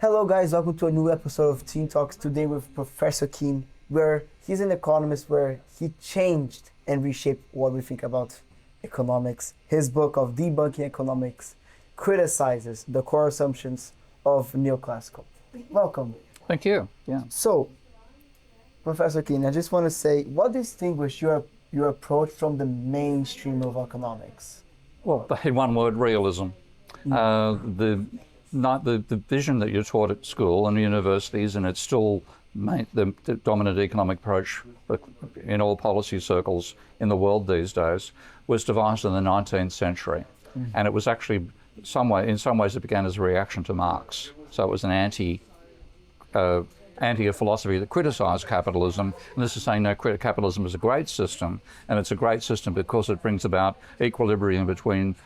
Hello guys, welcome to a new episode of Teen Talks. Today with Professor Keane, where he's an economist, where he changed and reshaped what we think about economics. His book of Debunking Economics criticizes the core assumptions of neoclassical. Welcome. Thank you. Yeah. So, Professor Keane, I just want to say, what distinguishes your approach from the mainstream of economics? Well, in one word, realism. The vision that you're taught at school and universities, and it's still the dominant economic approach in all policy circles in the world these days, was devised in the 19th century. And it was actually, in some ways, it began as a reaction to Marx. So it was an anti a philosophy that criticized capitalism, and this is saying no, capitalism is a great system, and it's a great system because it brings about equilibrium between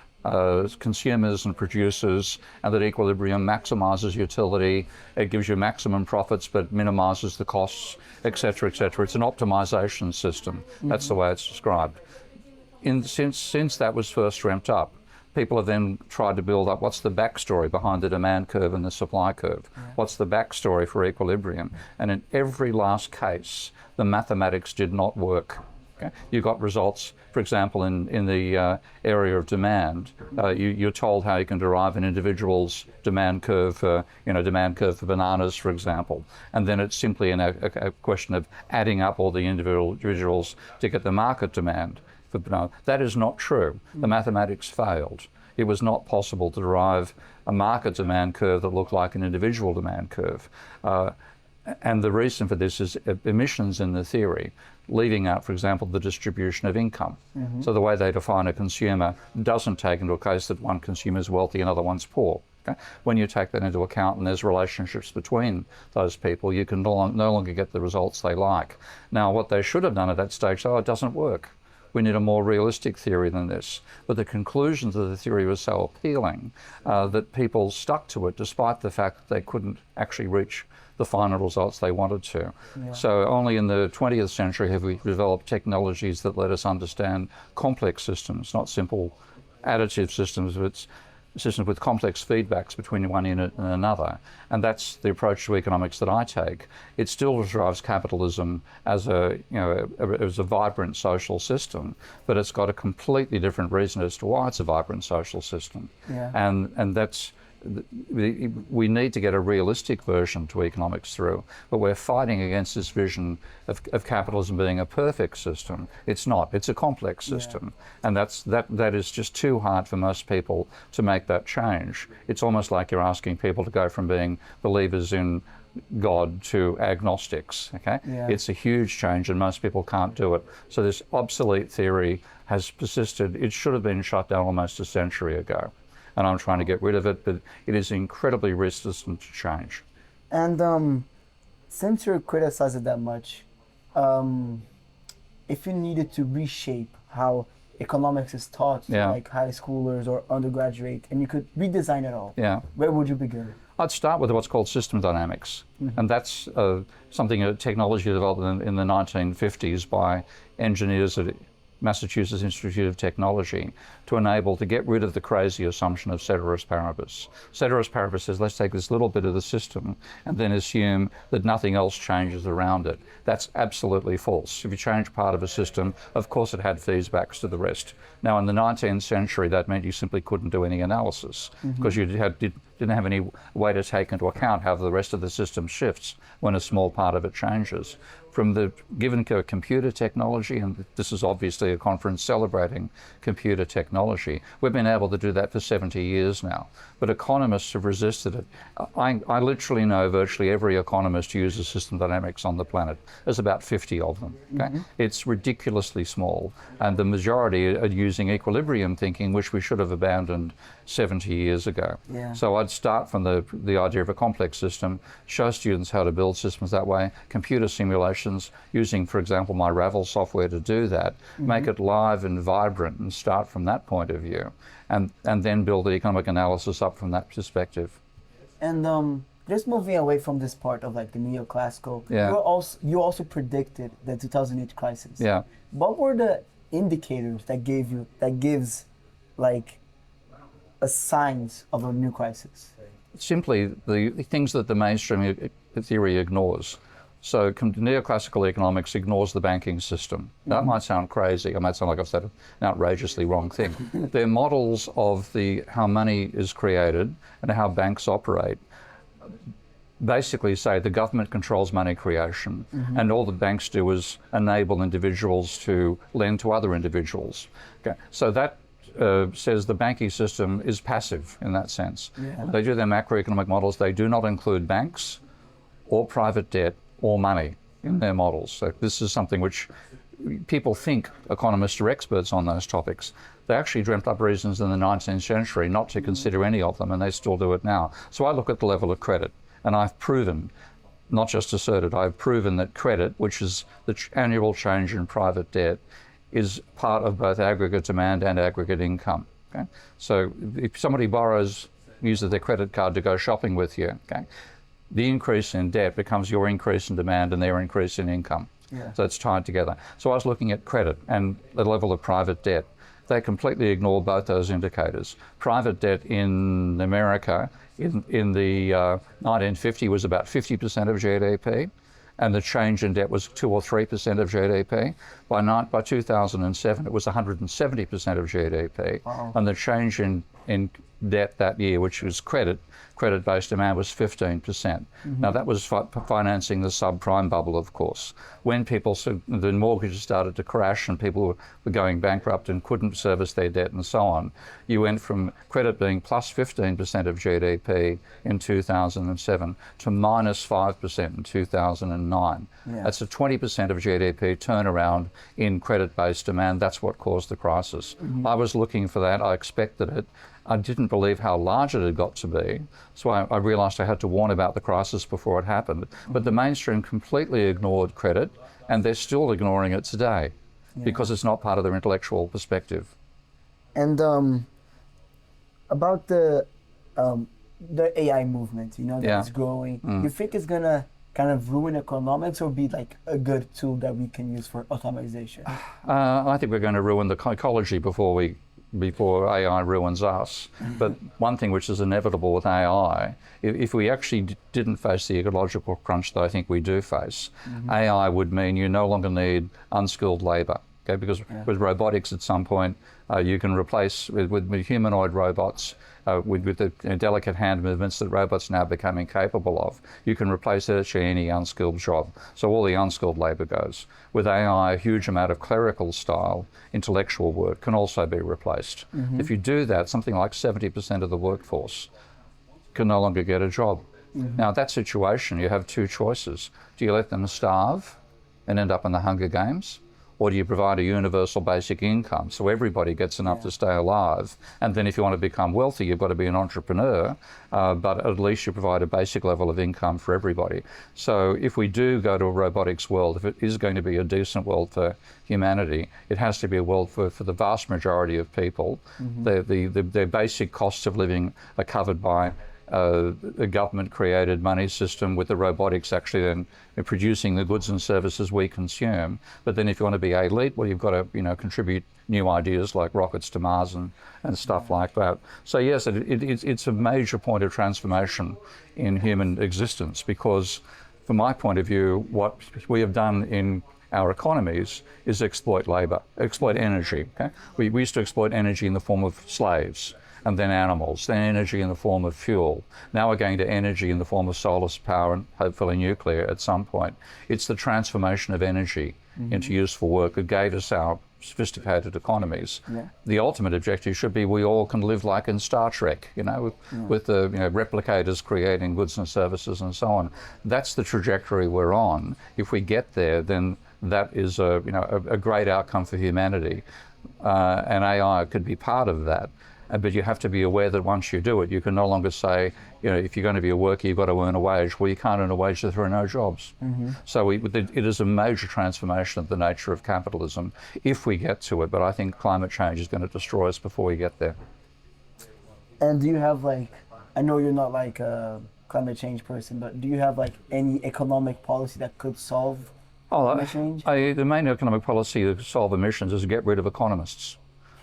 consumers and producers, and that equilibrium maximizes utility, it gives you maximum profits but minimizes the costs, etc., etc. It's an optimization system. That's the way it's described. Since that was first dreamt up, people have then tried to build up what's the backstory behind the demand curve and the supply curve. What's the backstory for equilibrium? And in every last case, the mathematics did not work. Okay? You got results, for example, in the area of demand. You're told how you can derive an individual's demand curve, demand curve for bananas, for example. And then it's simply a question of adding up all the individuals to get the market demand. No, that is not true. The mathematics failed. It was not possible to derive a market demand curve that looked like an individual demand curve. And the reason for this is omissions in the theory, leaving out, for example, the distribution of income. So the way they define a consumer doesn't take into account that one consumer is wealthy and other one's poor. Okay? When you take that into account and there's relationships between those people, you can no longer get the results they like. Now, what they should have done at that stage, it doesn't work. We need a more realistic theory than this. But the conclusions of the theory were so appealing that people stuck to it despite the fact that they couldn't actually reach the final results they wanted to. Yeah. So only in the 20th century have we developed technologies that let us understand complex systems, not simple additive systems, but systems with complex feedbacks between one unit and another. And that's the approach to economics that I take. It still drives capitalism as a vibrant social system, but it's got a completely different reason as to why it's a vibrant social system. Yeah. And that's, we need to get a realistic version to economics through, but we're fighting against this vision of capitalism being a perfect system. It's not. It's a complex system, and that is just too hard for most people to make that change. It's almost like you're asking people to go from being believers in God to agnostics. Okay, it's a huge change, and most people can't do it. So this obsolete theory has persisted. It should have been shut down almost a century ago. And I'm trying to get rid of it, but it is incredibly resistant to change. And since you're criticizing that much, if you needed to reshape how economics is taught to like high schoolers or undergraduate, and you could redesign it all, where would you begin? I'd start with what's called system dynamics. And that's a technology developed in the 1950s by engineers at Massachusetts Institute of Technology to get rid of the crazy assumption of ceteris paribus. Ceteris paribus says, let's take this little bit of the system and then assume that nothing else changes around it. That's absolutely false. If you change part of a system, of course it had feedbacks to the rest. Now, in the 19th century, that meant you simply couldn't do any analysis because you didn't have any way to take into account how the rest of the system shifts when a small part of it changes. From the given computer technology, and this is obviously a conference celebrating computer technology, we've been able to do that for 70 years now. But economists have resisted it. I literally know virtually every economist who uses system dynamics on the planet. There's about 50 of them. Okay? It's ridiculously small, and the majority are using equilibrium thinking, which we should have abandoned 70 years ago. So I'd start from the idea of a complex system, show students how to build systems that way, computer simulations, using, for example, my Ravel software to do that, make it live and vibrant and start from that point of view, and then build the economic analysis up from that perspective. And just moving away from this part of like the neoclassical, you also predicted the 2008 crisis. What were the indicators that gives like a signs of a new crisis? simply the things that the mainstream theory ignores. So neoclassical economics ignores the banking system. That might sound crazy. It might sound like I've said an outrageously wrong thing. They're models of how money is created and how banks operate. Basically say the government controls money creation, and all the banks do is enable individuals to lend to other individuals. Okay. So that says the banking system is passive in that sense. They do their macroeconomic models. They do not include banks or private debt or money in their models. So this is something which people think economists are experts on those topics. They actually dreamt up reasons in the 19th century not to consider any of them, and they still do it now. So I look at the level of credit, and I've proven, not just asserted, I've proven that credit, which is the annual change in private debt, is part of both aggregate demand and aggregate income. Okay? So if somebody uses their credit card to go shopping with you, okay, the increase in debt becomes your increase in demand and their increase in income. So it's tied together. So I was looking at credit and the level of private debt. They completely ignore both those indicators. Private debt in America in the 1950 was about 50% of GDP, and the change in debt was 2 or 3% of GDP. By 2007, it was 170% of GDP, and the change in debt that year, which was credit-based demand, was 15%. Now that was financing the subprime bubble, of course. When the mortgages started to crash and people were going bankrupt and couldn't service their debt and so on, you went from credit being plus 15% of GDP in 2007 to minus 5% in 2009. That's a 20% of GDP turnaround in credit-based demand. That's what caused the crisis. I was looking for that. I expected it. I didn't believe how large it had got to be, so I realised I had to warn about the crisis before it happened. But the mainstream completely ignored credit, and they're still ignoring it today because it's not part of their intellectual perspective. And about the AI movement, that's growing, you think it's gonna kind of ruin economics or be like a good tool that we can use for automation? I think we're going to ruin the ecology before AI ruins us. But one thing which is inevitable with AI, if we actually didn't face the ecological crunch that I think we do face, AI would mean you no longer need unskilled labour. Okay, because with robotics at some point, you can replace with humanoid robots, with the delicate hand movements that robots now becoming capable of, you can replace virtually any unskilled job. So all the unskilled labour goes. With AI, a huge amount of clerical style, intellectual work can also be replaced. If you do that, something like 70% of the workforce can no longer get a job. Now, in that situation, you have two choices. Do you let them starve and end up in the Hunger Games? Or do you provide a universal basic income so everybody gets enough to stay alive? And then if you want to become wealthy, you've got to be an entrepreneur, but at least you provide a basic level of income for everybody. So if we do go to a robotics world, if it is going to be a decent world for humanity, it has to be a world for the vast majority of people. Their basic costs of living are covered by a government-created money system, with the robotics actually then producing the goods and services we consume. But then if you want to be elite, well, you've got to contribute new ideas like rockets to Mars and stuff like that. So yes, it's a major point of transformation in human existence, because from my point of view, what we have done in our economies is exploit labour, exploit energy. Okay? We used to exploit energy in the form of slaves, and then animals, then energy in the form of fuel. Now we're going to energy in the form of solar power and hopefully nuclear at some point. It's the transformation of energy into useful work that gave us our sophisticated economies. The ultimate objective should be we all can live like in Star Trek, with the replicators creating goods and services and so on. That's the trajectory we're on. If we get there, then that is a great outcome for humanity, and AI could be part of that. But you have to be aware that once you do it, you can no longer say, if you're going to be a worker, you've got to earn a wage. Well, you can't earn a wage if there are no jobs. So it is a major transformation of the nature of capitalism if we get to it. But I think climate change is going to destroy us before we get there. And do you have I know you're not like a climate change person, but do you have any economic policy that could solve climate change? The main economic policy to solve emissions is to get rid of economists.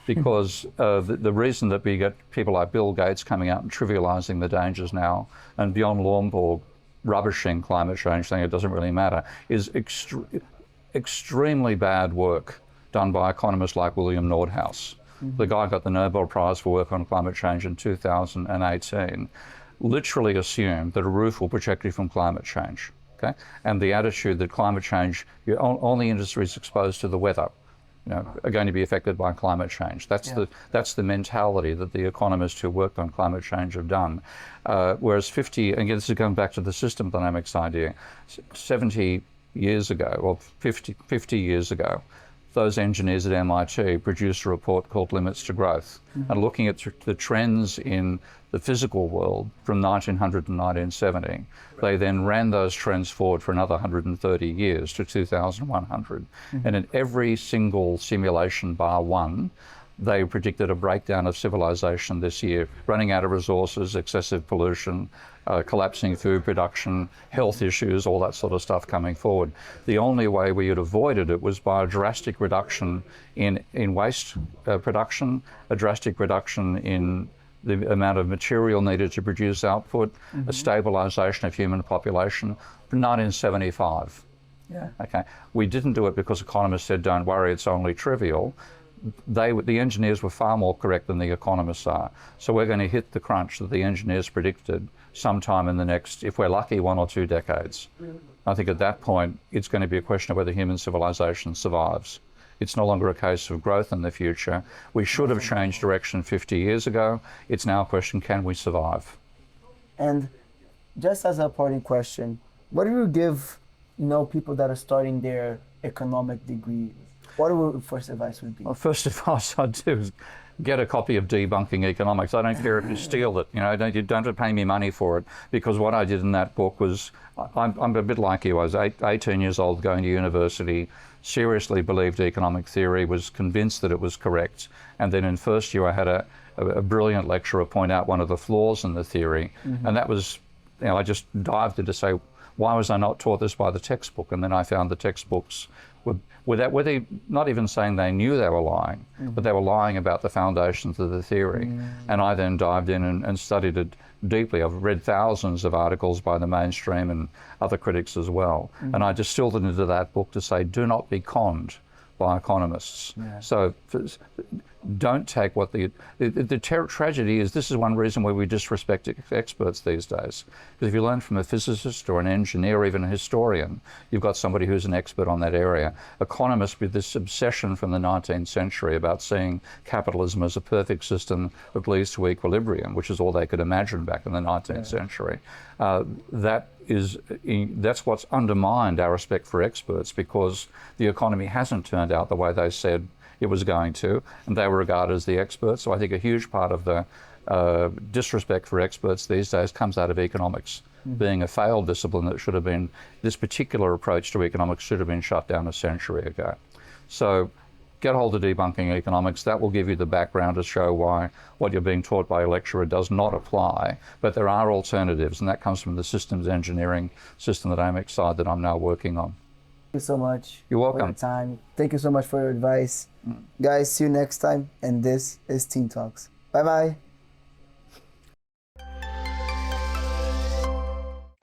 because the reason that we get people like Bill Gates coming out and trivializing the dangers now, and Bjorn Lomborg rubbishing climate change, saying it doesn't really matter, is extremely bad work done by economists like William Nordhaus. The guy got the Nobel Prize for work on climate change in 2018, literally assumed that a roof will protect you from climate change. Okay? And the attitude that climate change, only industries exposed to the weather, are going to be affected by climate change. That's the mentality that the economists who worked on climate change have done. Whereas again, this is going back to the system dynamics idea, 70 years ago, or 50 years ago, those engineers at MIT produced a report called Limits to Growth, and looking at the trends in the physical world from 1900 to 1970, they then ran those trends forward for another 130 years to 2100. And in every single simulation bar one, they predicted a breakdown of civilization this year, running out of resources, excessive pollution, collapsing food production, health issues, all that sort of stuff coming forward. The only way we had avoided it was by a drastic reduction in waste production, a drastic reduction in the amount of material needed to produce output, a stabilization of human population from 1975. Okay. We didn't do it because economists said, don't worry, it's only trivial. The engineers were far more correct than the economists are. So we're going to hit the crunch that the engineers predicted sometime in the next, if we're lucky, 1 or 2 decades. I think at that point, it's going to be a question of whether human civilization survives. It's no longer a case of growth in the future. We should have changed direction 50 years ago. It's now a question, can we survive? And just as a parting question, what do you give, people that are starting their economic degree? What your first advice would be? Well, first advice I'd do is get a copy of Debunking Economics. I don't care if you steal it. You don't have to pay me money for it, because what I did in that book was, I'm a bit like you. I was 18 years old, going to university, seriously believed economic theory, was convinced that it was correct. And then in first year, I had a brilliant lecturer point out one of the flaws in the theory. And that was, I just dived in to say, why was I not taught this by the textbook? And then I found the textbooks were they not even saying they knew they were lying, but they were lying about the foundations of the theory. And I then dived in and studied it deeply. I've read thousands of articles by the mainstream and other critics as well. And I distilled it into that book to say, do not be conned by economists. So don't take what the tragedy is. This is one reason why we disrespect experts these days. Because if you learn from a physicist or an engineer or even a historian, you've got somebody who's an expert on that area. Economists, with this obsession from the 19th century about seeing capitalism as a perfect system that leads to equilibrium, which is all they could imagine back in the 19th century, that's what's undermined our respect for experts, because the economy hasn't turned out the way they said it was going to, and they were regarded as the experts. So I think a huge part of the disrespect for experts these days comes out of economics being a failed discipline that should have been, this particular approach to economics should have been shut down a century ago. So get hold of Debunking Economics. That will give you the background to show why what you're being taught by a lecturer does not apply, but there are alternatives, and that comes from the systems engineering, system dynamics side that I'm now working on. Thank you so much. You're welcome. For your time. Thank you so much for your advice. Guys, see you next time. And this is Team Talks. Bye-bye.